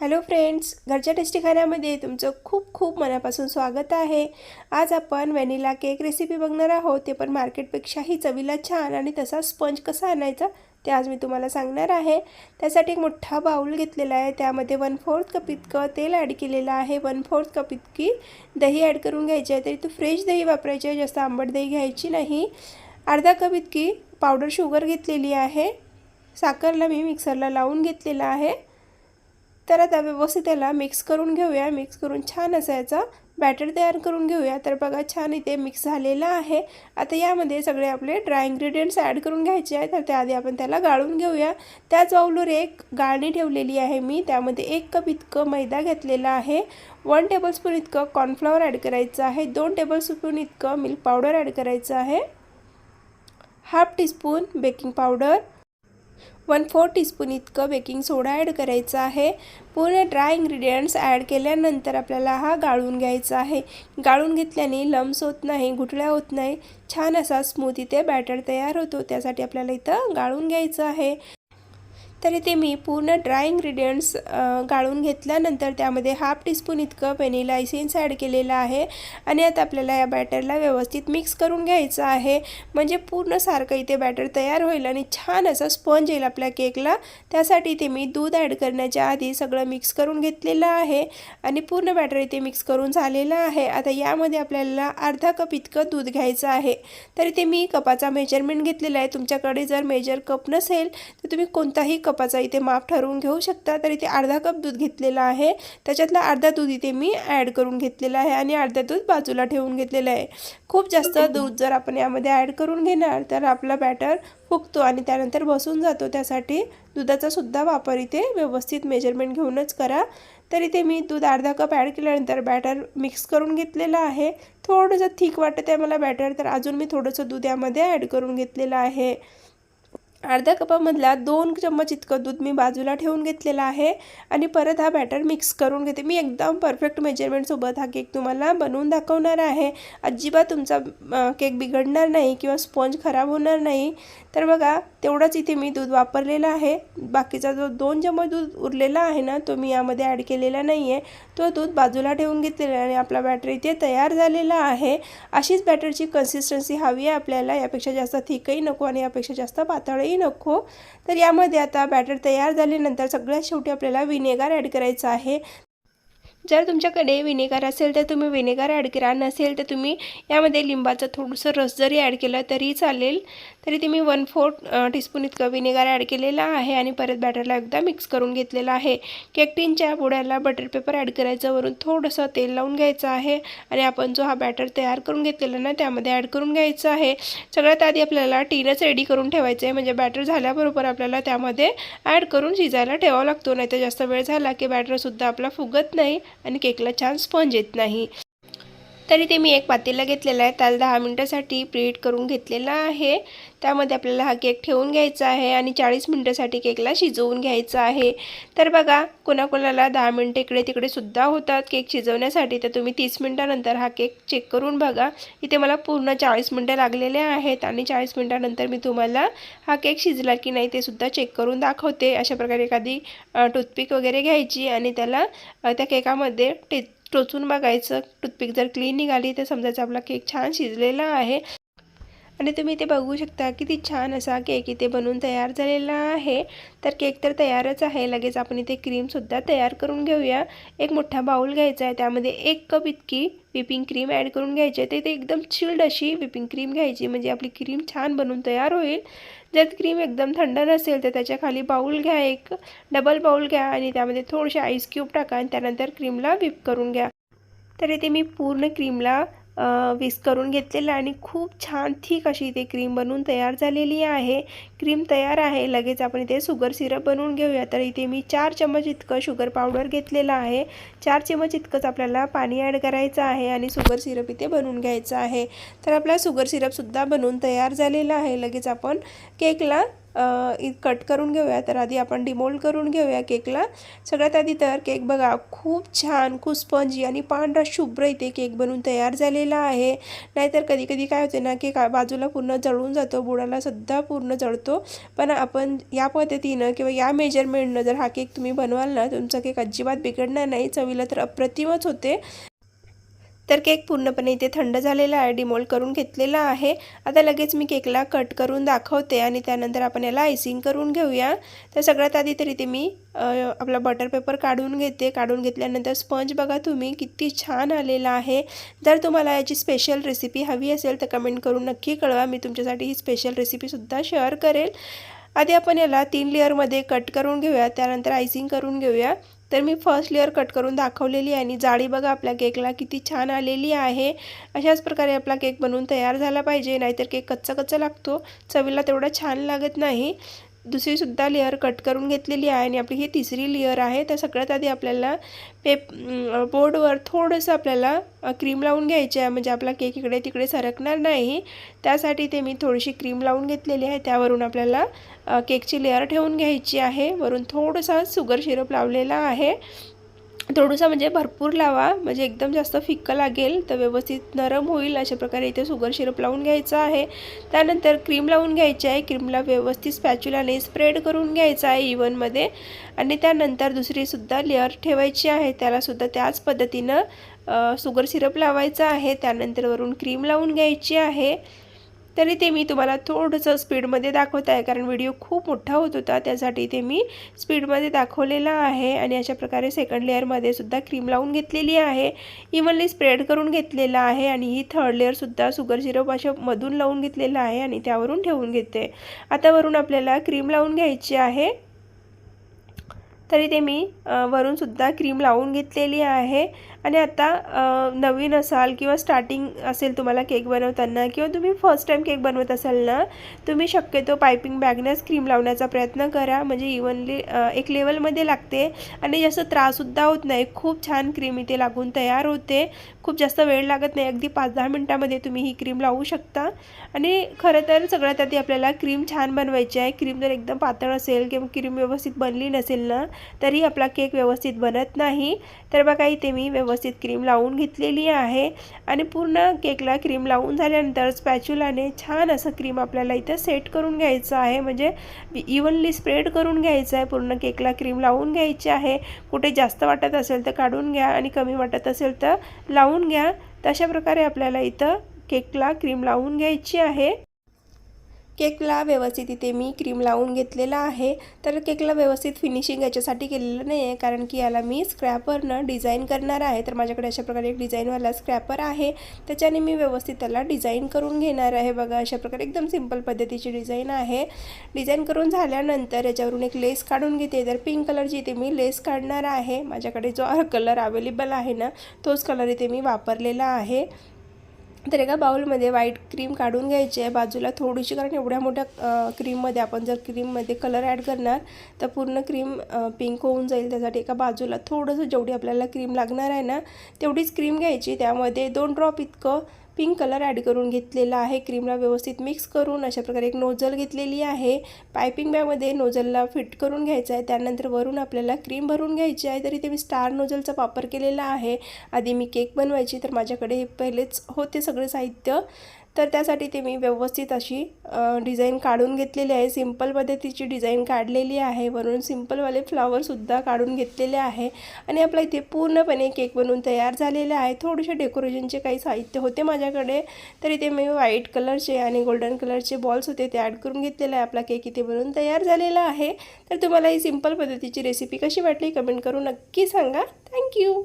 Hello friends, घरच्या tasty खाण्यामध्ये तुमचं खूप खूप मनापासून स्वागत आहे। आज आपण व्हॅनिला केक रेसिपी बघणार आहोत। ते पण मार्केटपेक्षाही चवीला छान आणि तसा स्पंज कसा आणायचा ते आज मी तुम्हाला सांगणार आहे। त्यासाठी एक मोठा बाउल घेतलेला आहे, त्यामध्ये 1/4 कप इतकं तेल ॲड केलेलं आहे, 1/4 कप इतकी दही ॲड करून घ्यायची आहे। तरी तो फ्रेश दही वापरायची आहे, जास्त आंबट दही घ्यायची नाही। अर्धा कप इतकी पावडर शुगर घेतलेली आहे। साखरला मी मिक्सरला लावून घेतलेला आहे। तर आता व्यवस्थित त्याला मिक्स करून घेऊया। मिक्स करून छान असं याचा बॅटर तयार करून घेऊया। तर बघा छान इथे मिक्स झालेला आहे। आता यामध्ये सगळे आपले ड्राय इंग्रेडिएंट्स ॲड करून घ्यायचे आहेत। तर त्याआधी आपण त्याला गाळून घेऊया। त्याच बाउलवर एक गाळणी ठेवलेली आहे मी, त्यामध्ये 1 कप इतकं मैदा घेतलेला आहे, 1 टेबलस्पून इतकं कॉर्नफ्लॉवर ॲड करायचं आहे, 2 टेबलस्पून इतकं मिल्क पावडर ॲड करायचं आहे, half teaspoon baking powder, 1/4 teaspoon इतकं बेकिंग सोडा ॲड करायचा आहे। पूर्ण ड्राय इंग्रेडिएंट्स ॲड केल्यानंतर आपल्याला हा गाळून घ्यायचा आहे। गाळून घेतल्याने लम्स होत नाही, गुठळ्या होत नाही, छान असा स्मूथ इथे बॅटर तयार होतो। त्यासाठी आपल्याला इथं गाळून घ्यायचं आहे। तर इथे मी पूर्ण ड्राय इंग्रेडिएंट्स गाळून घेतल्यानंतर त्यामध्ये हाफ टीस्पून इतकं व्हॅनिला एसेन्स ॲड केलेलं आहे आणि आता आपल्याला या बॅटरला व्यवस्थित मिक्स करून घ्यायचं आहे, म्हणजे पूर्ण सारखं इथे बॅटर तयार होईल आणि छान असा स्पंज येईल आपल्या केकला। त्यासाठी इथे मी दूध ॲड करण्याच्या आधी सगळं मिक्स करून घेतलेलं आहे आणि पूर्ण बॅटर इथे मिक्स करून झालेलं आहे। आता यामध्ये आपल्याला अर्धा कप इतकं दूध घ्यायचं आहे। तर इथे मी कपाचा मेजरमेंट घेतलेला आहे। तुमच्याकडे जर मेजर कप नसेल तर तुम्ही कोणताही कपाचा इथे माप ठरवून घेऊ शकता। तर इथे अर्धा कप दूध घेतलेला आहे, त्याच्यातला अर्धा दूध इथे मी ॲड करून घेतलेला आहे आणि अर्धा दूध बाजूला ठेवून घेतलेला आहे। खूप जास्त दूध जर आपण यामध्ये ॲड करून घेणार तर आपला बॅटर फुगतो आणि त्यानंतर बसून जातो। त्यासाठी दुधाचा सुद्धा वापर इथे व्यवस्थित मेजरमेंट घेऊनच करा। तर इथे मी दूध अर्धा कप ॲड केल्यानंतर बॅटर मिक्स करून घेतलेलं आहे। थोडंसं थिक वाटत आहे मला बॅटर, तर अजून मी थोडंसं दूध यामध्ये ॲड करून घेतलेलं आहे। अर्धा कपामधला 2 चम्मच इतकं दूध मी बाजूला ठेवून घेतलेला आहे आणि परत हा बॅटर मिक्स करून घेते। मी एकदम परफेक्ट मेजरमेंटसोबत हा केक तुम्हाला बनवून दाखवणार आहे। अजिबात तुमचा केक बिघडणार नाही किंवा स्पंज खराब होणार नाही। तर बघा तेवढंच इथे मी दूध वापरलेलं आहे। बाकीचा जो 2 चम्मच दूध उरलेला आहे ना, तो मी यामध्ये ॲड केलेला नाही आहे, तो दूध बाजूला ठेवून घेतलेला आणि आपला बॅटर इथे तयार झालेला आहे। अशीच बॅटरची कन्सिस्टन्सी हवी आहे आपल्याला, यापेक्षा जास्त थिकही नको आणि यापेक्षा जास्त पातळही नको। तर यामध्ये आता बॅटर तयार झाल्यानंतर सगळ्यात शेवटी आपल्याला व्हिनेगर ॲड करायचं आहे। जर तुमच्याकडे व्हिनेगर असेल तर तुम्ही व्हिनेगर ॲड करा, नसेल तर तुम्ही यामध्ये लिंबाचं थोडंसं रस जरी ॲड केलं तरी चालेल। तरी ते मी 1/4 टीस्पून इतकं व्हिनेगर ॲड केलेलं आहे आणि परत बॅटरला एकदा मिक्स करून घेतलेलं आहे। केक टिनच्या बुडाला बटर पेपर ॲड करायचं, वरून थोडंसं तेल लावून घ्यायचं आहे आणि आपण जो हा बॅटर तयार करून घेतलेला ना त्यामध्ये ॲड करून घ्यायचं आहे। सगळ्यात आधी आपल्याला टिनच रेडी करून ठेवायचं आहे, म्हणजे बॅटर झाल्याबरोबर आपल्याला त्यामध्ये ॲड करून शिजायला ठेवावं लागतो, नाही तर जास्त वेळ झाला की बॅटरसुद्धा आपला फुगत नाही आणि केकला छान स्पंज येत नाही। तरी ते मी एक पातेला घेतलेला आहे, त्याला 10 मिनिटांसाठी प्रीहीट करून घेतलेला आहे। त्यामध्ये आपल्याला हा केक ठेवून घ्यायचा आहे आणि 40 मिनिटांसाठी केकला शिजवून घ्यायचं आहे। तर बघा कोणाकोणाला 10 मिनिटं इकडे तिकडे सुद्धा होतात केक शिजवण्यासाठी, तर तुम्ही 30 मिनिटांनंतर हा केक चेक करून बघा। इथे मला पूर्ण 40 मिनिटं लागलेले आहेत आणि 40 मिनिटांनंतर मी तुम्हाला हा केक शिजला की नाही ते सुद्धा चेक करून दाखवते। अशा प्रकारे एखादी टूथपिक वगैरे घ्यायची आणि त्याला त्या केकामध्ये टोचून बघायचं। टूथपिक जर क्लीन निघाली तर समजायचं आपला केक छान शिजलेला आहे। आणि तुम्ही इथे बघू शकता किती छान असा केक इथे बनवून तयार झालेला आहे। तर केक तर तयारच आहे, लगेच आपण इथे क्रीमसुद्धा तयार करून घेऊया। एक मोठा बाउल घ्यायचा आहे, त्यामध्ये 1 कप इतकी व्हिपिंग क्रीम ॲड करून घ्यायची आहे। ते एकदम चिल्ड अशी व्हिपिंग क्रीम घ्यायची, म्हणजे आपली क्रीम छान बनवून तयार होईल। जर क्रीम एकदम थंड नसेल तर त्याच्या खाली बाउल घ्या, एक डबल बाउल घ्या आणि त्यामध्ये थोडेसे आईस क्यूब टाका आणि त्यानंतर क्रीमला व्हिप करून घ्या। तर इथे मी पूर्ण क्रीमला विस्क करून घेतलेलं आणि खूप छान थिक अशी इथे क्रीम बनवून तयार झालेली आहे। क्रीम तयार आहे, लगेच आपण इथे शुगर सिरप बनवून घेऊया। तर इथे मी 4 चम्मच इतकं शुगर पावडर घेतलेलं आहे, 4 चम्मच इतकंच आपल्याला पाणी ॲड करायचं आहे आणि शुगर सिरप इथे बनवून घ्यायचं आहे। तर आपला शुगर सिरपसुद्धा बनवून तयार झालेला आहे। लगेच आपण केकला कट करून घेऊया. तर आधी आपण डिमोल्ड करून घेऊया केकला. सगळ्यात आधी तर केक बघा खूप छान, खूप स्पंजी आणि पांढरा शुभ्र इथे केक बनून तयार झालेला आहे. नाहीतर कधी कधी काय होते ना, केक बाजूला पूर्ण जळून जातो, बुडाला सुद्धा पूर्ण जळतो. पण आपण या पद्धतीनं किंवा या मेजरमेंटनं जर हा केक तुम्ही बनवाल ना, तुमचा केक अजिबात बिघडणार नाही. चवीला तर अप्रतिमच होते. तर केक पूर्णपणे इथे थंड झालेला आहे, डिमोल्ड करून घेतलेला आहे. आता लगेच मी केकला कट करून दाखवते आणि त्यानंतर आपण याला आयसिंग करून घेऊया. तर सगळ्यात आधी तर इथे मी आपला बटर पेपर काढून घेते. काढून घेतल्यानंतर स्पंज बघा तुम्ही किती छान आलेला आहे. जर तुम्हाला याची स्पेशल रेसिपी हवी असेल तर कमेंट करून नक्की कळवा. मी तुमच्यासाठी ही स्पेशल रेसिपीसुद्धा शेअर करेल. आधी आपण याला 3 लेअरमध्ये कट करून घेऊया, त्यानंतर आयसिंग करून घेऊया. तर मी फर्स्ट लेअर कट करून दाखवलेली आहे आणि जाळी बघा आपल्या केकला किती छान आलेली आहे. अशाच प्रकारे आपला केक बनवून तयार झाला पाहिजे, नाहीतर केक कच्चा कच्चा लागतो, चवीला तेवढा छान लागत नाही. दुसरीसुद्धा लेअर कट करून घेतलेली आहे आणि आपली ही तिसरी लेअर आहे. तर सगळ्यात आधी आपल्याला बोर्डवर थोडंसं आपल्याला क्रीम लावून घ्यायची आहे, म्हणजे आपला केक इकडे तिकडे सरकणार नाही. त्यासाठी ते मी थोडीशी क्रीम लावून घेतलेली आहे. त्यावरून आपल्याला केकची लेअर ठेवून घ्यायची आहे. वरून थोडंसं शुगर सिरप लावलेला आहे. थोडंसं म्हणजे भरपूर लावा, म्हणजे एकदम जास्त फिक्कं लागेल तर व्यवस्थित नरम होईल. अशा प्रकारे इथे शुगर सिरप लावून घ्यायचं आहे. त्यानंतर क्रीम लावून घ्यायची आहे. क्रीमला व्यवस्थित स्पॅच्युलाने स्प्रेड करून घ्यायचं आहे इव्हनमध्ये. आणि त्यानंतर दुसरीसुद्धा लेअर ठेवायची आहे, त्यालासुद्धा त्याच पद्धतीनं शुगर सिरप लावायचं आहे. त्यानंतर वरून क्रीम लावून घ्यायची आहे. तरी ते मी तुम्हाला थोडंसं स्पीडमध्ये दाखवत आहे, कारण व्हिडिओ खूप मोठा होत होता, त्यासाठी ते मी स्पीडमध्ये दाखवलेला आहे. आणि अशा प्रकारे सेकंड लेअरमध्ये सुद्धा क्रीम लावून घेतलेली आहे, इव्हनली स्प्रेड करून घेतलेला आहे. आणि ही थर्ड लेअरसुद्धा शुगर सिरप अशा मधून लावून घेतलेला आहे आणि त्यावरून ठेवून घेते. आता वरून आपल्याला क्रीम लावून घ्यायची आहे. तरी ते मी वरूनसुद्धा क्रीम लावून घेतलेली आहे. आणि आता नवीन असाल किंवा स्टार्टिंग असेल तुम्हाला केक बनवताना, किंवा तुम्ही फर्स्ट टाईम केक बनवत असाल ना, तुम्ही शक्यतो पायपिंग बॅगनेच क्रीम लावण्याचा प्रयत्न करा, म्हणजे इव्हनली एक लेवलमध्ये लागते आणि जास्त त्राससुद्धा होत नाही. खूप छान क्रीम इथे लागून तयार होते. खूप जास्त वेळ लागत नाही, अगदी 5-10 मिनटामध्ये तुम्ही ही क्रीम लावू शकता. आणि खरं तर सगळ्यात आधी आपल्याला क्रीम छान बनवायची आहे. क्रीम जर एकदम पातळ असेल किंवा क्रीम व्यवस्थित बनली नसेल ना, तरी आपला केक व्यवस्थित बनत नाही. तर बघा इथे मी व्यवस्थित क्रीम लावून घेतलेली आहे. आणि पूर्ण केकला क्रीम लावून झाल्यानंतर स्पॅच्युलाने छान असं क्रीम आपल्याला इथं सेट करून घ्यायचं आहे, म्हणजे इव्हनली स्प्रेड करून घ्यायचं आहे. पूर्ण केकला क्रीम लावून घ्यायची आहे. कुठे जास्त वाटत असेल तर काढून घ्या आणि कमी वाटत असेल तर लावून घ्या. तशा प्रकारे आपल्याला इथं केकला क्रीम लावून घ्यायची आहे. केकला व्यवस्थित इथे मी क्रीम लावून घेतलेला आहे. तर केकला व्यवस्थित फिनिशिंग याच्यासाठी केलेलं नाही आहे, कारण की याला मी स्क्रॅपरनं डिझाईन करणार आहे. तर माझ्याकडे अशा प्रकारे एक डिझाईनवाला स्क्रॅपर आहे, त्याच्याने मी व्यवस्थित त्याला डिझाईन करून घेणार आहे. बघा अशा प्रकारे एकदम सिंपल पद्धतीची डिझाईन आहे. डिझाईन करून झाल्यानंतर याच्यावरून एक लेस काढून घेते. तर पिंक कलरची इथे मी लेस काढणार आहे. माझ्याकडे जो कलर अवेलेबल आहे ना, तोच कलर इथे मी वापरलेला आहे. तर एका बाउलमध्ये व्हाईट क्रीम काढून घ्यायची आहे बाजूला थोडीशी, कारण एवढ्या मोठ्या क्रीममध्ये आपण जर क्रीममध्ये कलर ॲड करणार तर पूर्ण क्रीम पिंक होऊन जाईल. त्यासाठी एका बाजूला थोडंसं जेवढी आपल्याला क्रीम लागणार आहे ना, तेवढीच क्रीम घ्यायची. त्यामध्ये 2 ड्रॉप इतकं पिंक कलर ॲड करून घेतलेला आहे. क्रीमला व्यवस्थित मिक्स करून अशा प्रकारे एक नोझल घेतलेली आहे. पायपिंग बॅगमध्ये नोझलला फिट करून घ्यायचं आहे. त्यानंतर वरून आपल्याला क्रीम भरून घ्यायची आहे. तरी ते मी स्टार नोझलचा वापर केलेला आहे. आधी मी केक बनवायची, तर माझ्याकडे पहिलेच होते सगळे साहित्य, तर त्यासाठी ते मी व्यवस्थित अशी डिझाईन काढून घेतलेली आहे. सिंपल पद्धतीची डिझाईन काढलेली आहे. वरून सिंपलवाले फ्लावरसुद्धा काढून घेतलेले आहे. आणि आपला इथे पूर्णपणे केक बनवून तयार झालेला आहे. थोडेसे डेकोरेशनचे काही साहित्य होते माझ्याकडे, तर इथे मी व्हाईट कलरचे आणि गोल्डन कलरचे बॉल्स होते ते ॲड करून घेतलेले आहे. आपला केक इथे बनवून तयार झालेला आहे. तर तुम्हाला ही सिंपल पद्धतीची रेसिपी कशी वाटली कमेंट करून नक्की सांगा. थँक्यू.